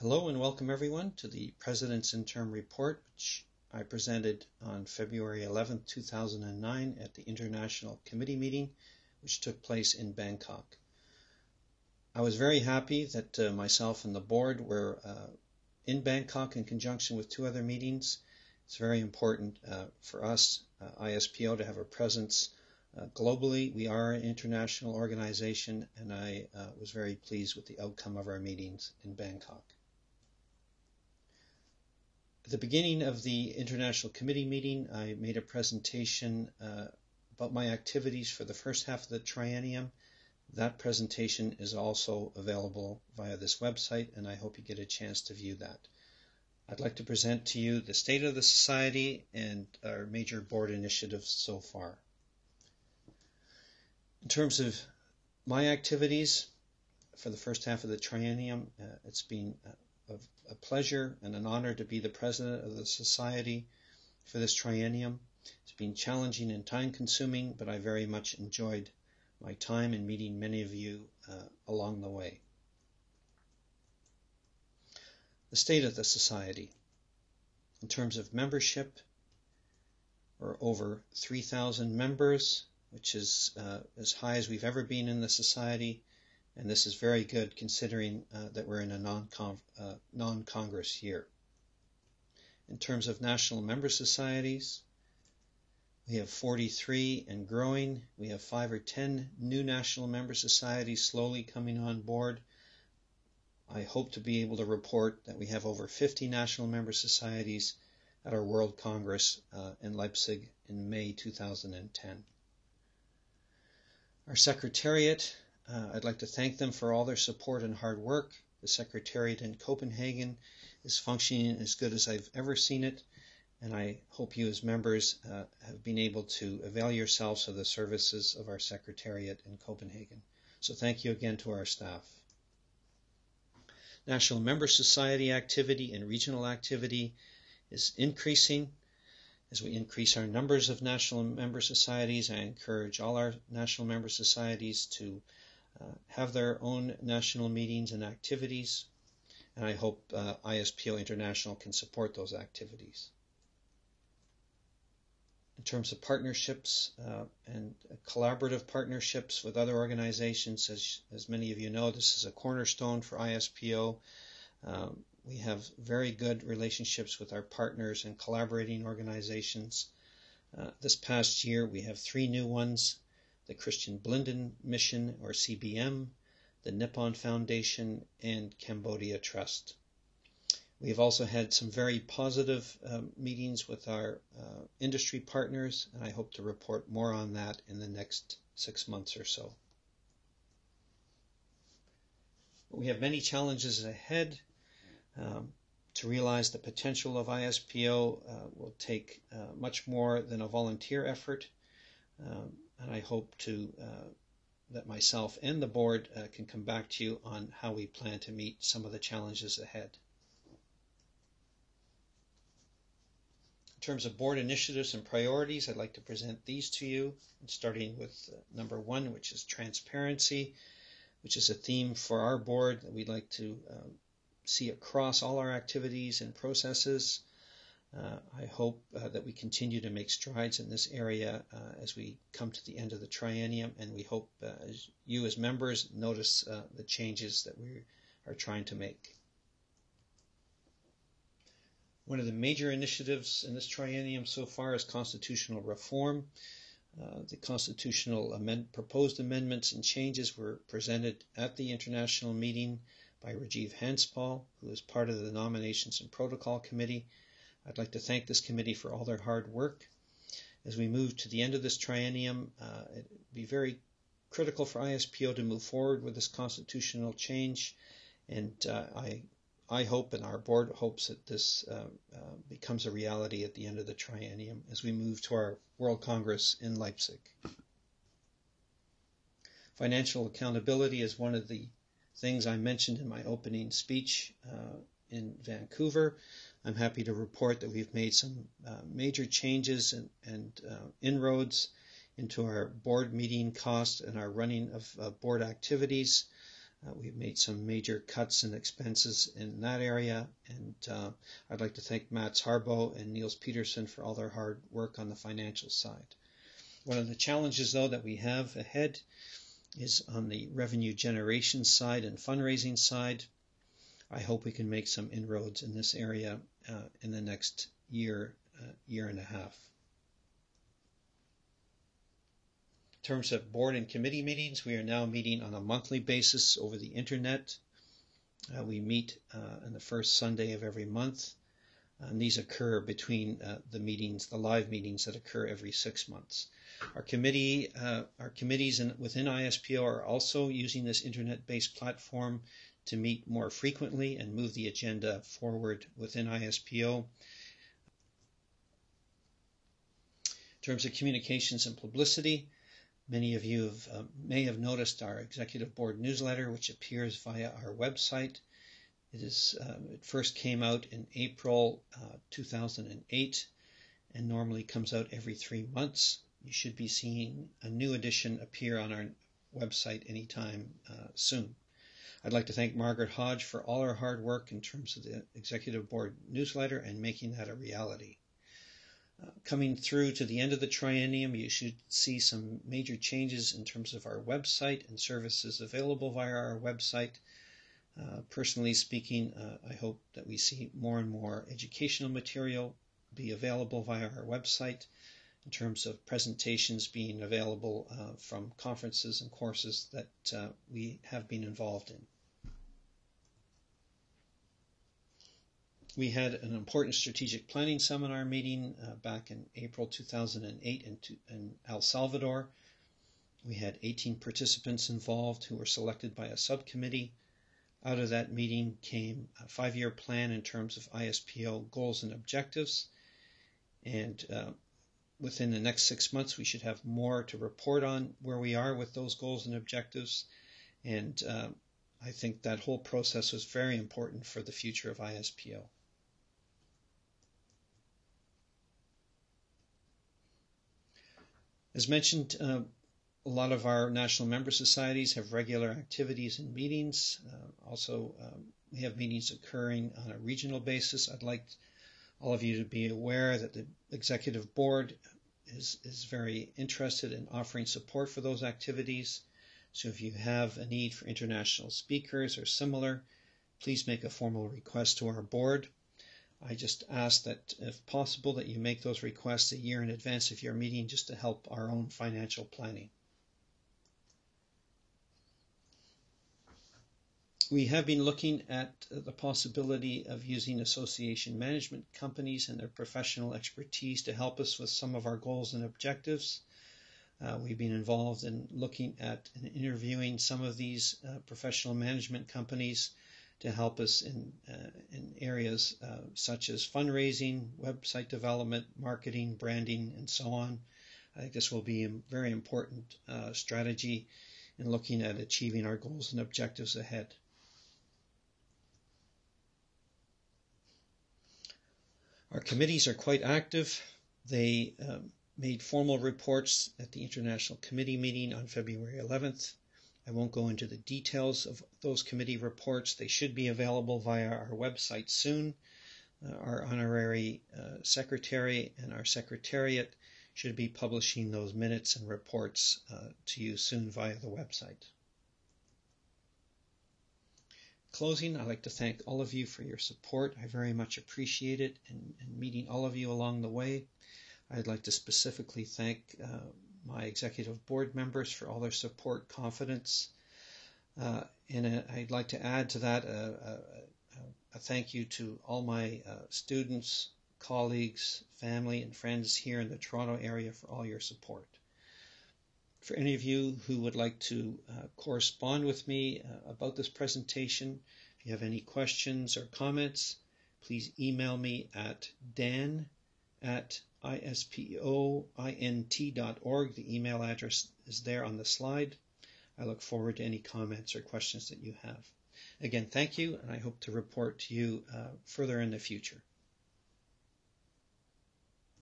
Hello and welcome everyone to the President's Interim Report, which I presented on February 11, 2009 at the International Committee Meeting, which took place in Bangkok. I was very happy that myself and the board were in Bangkok in conjunction with two other meetings. It's very important for us, ISPO, to have a presence globally. We are an international organization, and I was very pleased with the outcome of our meetings in Bangkok. At the beginning of the International Committee meeting, I made a presentation about my activities for the first half of the triennium. That presentation is also available via this website, and I hope you get a chance to view that. I'd like to present to you the state of the Society and our major board initiatives so far. In terms of my activities for the first half of the triennium, it's been a pleasure and an honor to be the president of the Society for this triennium. It's been challenging and time-consuming, but I very much enjoyed my time in meeting many of you along the way. The state of the Society. In terms of membership, we're over 3,000 members, which is as high as we've ever been in the Society. And this is very good considering that we're in a non-Congress year. In terms of national member societies, we have 43 and growing. We have 5 or 10 new national member societies slowly coming on board. I hope to be able to report that we have over 50 national member societies at our World Congress in Leipzig in May 2010. Our Secretariat, I'd like to thank them for all their support and hard work. The Secretariat in Copenhagen is functioning as good as I've ever seen it, and I hope you as members have been able to avail yourselves of the services of our Secretariat in Copenhagen. So thank you again to our staff. National Member Society activity and regional activity is increasing. As we increase our numbers of national member societies, I encourage all our national member societies to have their own national meetings and activities, and I hope ISPO International can support those activities. In terms of partnerships and collaborative partnerships with other organizations, as many of you know, this is a cornerstone for ISPO. We have very good relationships with our partners and collaborating organizations. This past year, we have 3 new ones: the Christian Blinden Mission, or CBM, the Nippon Foundation, and Cambodia Trust. We have also had some very positive meetings with our industry partners, and I hope to report more on that in the next 6 months or so. We have many challenges ahead. To realize the potential of ISPO will take much more than a volunteer effort. And I hope that myself and the board can come back to you on how we plan to meet some of the challenges ahead. In terms of board initiatives and priorities, I'd like to present these to you, starting with number 1, which is transparency, which is a theme for our board that we'd like to see across all our activities and processes. I hope that we continue to make strides in this area as we come to the end of the triennium, and we hope you as members notice the changes that we are trying to make. One of the major initiatives in this triennium so far is constitutional reform. The constitutional proposed amendments and changes were presented at the international meeting by Rajiv Hanspal, who is part of the Nominations and Protocol Committee. I'd like to thank this committee for all their hard work. As we move to the end of this triennium, it would be very critical for ISPO to move forward with this constitutional change, and I hope, and our board hopes, that this becomes a reality at the end of the triennium as we move to our World Congress in Leipzig. Financial accountability is one of the things I mentioned in my opening speech in Vancouver. I'm happy to report that we've made some major changes and inroads into our board meeting costs and our running of board activities. We've made some major cuts in expenses in that area, and I'd like to thank Mats Harbo and Niels Peterson for all their hard work on the financial side. One of the challenges, though, that we have ahead is on the revenue generation side and fundraising side. I hope we can make some inroads in this area in the next year, year and a half. In terms of board and committee meetings, we are now meeting on a monthly basis over the internet. We meet on the first Sunday of every month, and these occur between the live meetings that occur every 6 months. Our committees within ISPO are also using this internet-based platform to meet more frequently and move the agenda forward within ISPO. In terms of communications and publicity, many of you may have noticed our Executive Board newsletter, which appears via our website. It first came out in April 2008 and normally comes out every 3 months. You should be seeing a new edition appear on our website anytime soon. I'd like to thank Margaret Hodge for all her hard work in terms of the Executive Board newsletter and making that a reality. Coming through to the end of the triennium, you should see some major changes in terms of our website and services available via our website. Personally speaking, I hope that we see more and more educational material be available via our website, in terms of presentations being available from conferences and courses that we have been involved in. We had an important strategic planning seminar meeting back in April 2008 in El Salvador. We had 18 participants involved who were selected by a subcommittee. Out of that meeting came a 5-year plan in terms of ISPO goals and objectives. And within the next 6 months, we should have more to report on where we are with those goals and objectives. And I think that whole process was very important for the future of ISPO. As mentioned, a lot of our national member societies have regular activities and meetings. We have meetings occurring on a regional basis. I'd like all of you to be aware that the Executive Board is very interested in offering support for those activities. So if you have a need for international speakers or similar, please make a formal request to our board. I just ask that, if possible, that you make those requests a year in advance of your meeting, just to help our own financial planning. We have been looking at the possibility of using association management companies and their professional expertise to help us with some of our goals and objectives. We've been involved in looking at and interviewing some of these professional management companies to help us in areas such as fundraising, website development, marketing, branding, and so on. I think this will be a very important strategy in looking at achieving our goals and objectives ahead. Our committees are quite active. They made formal reports at the International Committee Meeting on February 11th. I won't go into the details of those committee reports. They should be available via our website soon. Our honorary secretary and our secretariat should be publishing those minutes and reports to you soon via the website. Closing, I'd like to thank all of you for your support. I very much appreciate it, and meeting all of you along the way. I'd like to specifically thank my Executive Board members for all their support, confidence, and I'd like to add to that a thank you to all my students, colleagues, family, and friends here in the Toronto area for all your support. For any of you who would like to correspond with me about this presentation, if you have any questions or comments, please email me at dan@ispoint.org. The email address is there on the slide. I look forward to any comments or questions that you have. Again, thank you, and I hope to report to you further in the future.